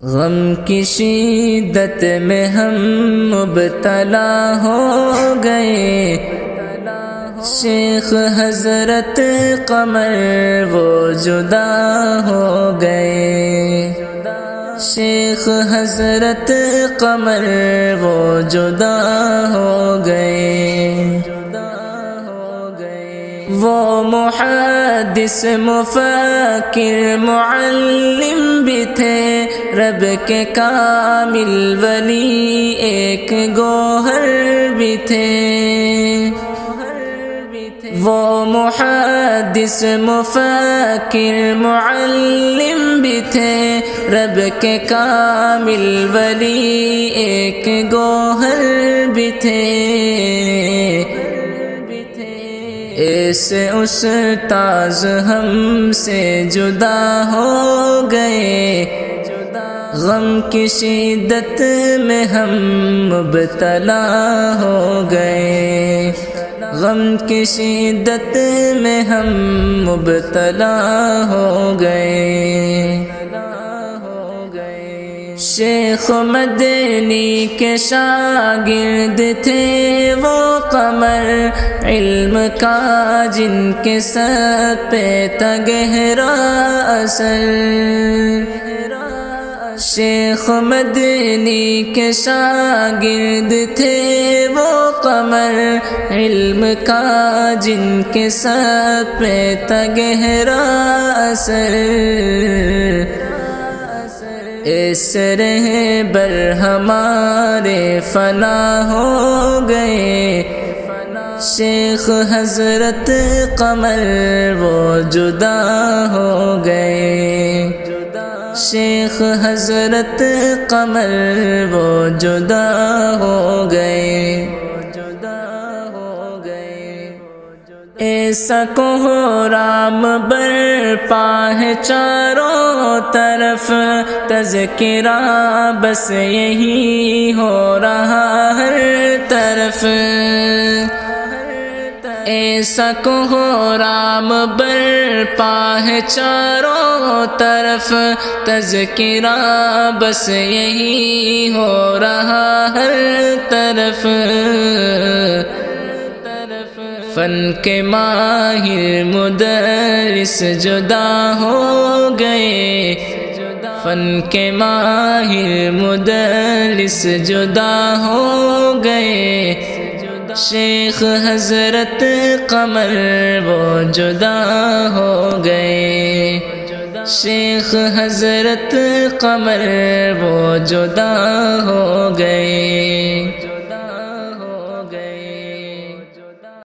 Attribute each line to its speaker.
Speaker 1: غم کی شدت میں ہم مبتلا ہو گئے، شیخ حضرت قمر وہ جدا ہو گئے، شیخ حضرت قمر وہ جدا ہو گئے، وہ محدث مفکر معلم بھی تھے، رب کے کامل ولی ایک گوہر بھی تھے، وہ محدث مفکر معلم بھی تھے، رب کے کامل ولی ایک گوہر بھی تھے، ایسے استاذ ہم سے جدا ہو گئے، غم کی شدت میں ہم مبتلا ہو گئے، غم کی شدت میں ہم مبتلا ہو گئے۔ شیخ مدنی کے شاگرد تھے وہ قمر، علم کا جن کے سر پہ تھا گہرا اثر، شیخ مدنی کے شاگرد تھے وہ قمر، علم کا جن کے سر پہ تھا گہرا اثر، اس رہبر ہمارے فنا ہو گئے، شیخ حضرت قمر وہ جدا ہو گئے، شیخ حضرت قمر وہ جدا ہو گئے، ایسا کوہرام برپا ہے چاروں طرف، تذکرہ بس یہی ہو رہا ہر طرف، ایسا کوہرام برپا ہے چاروں طرف، تذکرہ بس یہی ہو رہا ہر طرف، فن کے ماہر مدرس جدا ہو گئے، فن کے ماہر مدرس جدا ہو گئے، شیخ حضرت قمر وہ جدا ہو گئے، شیخ حضرت قمر وہ جدا ہو گئے۔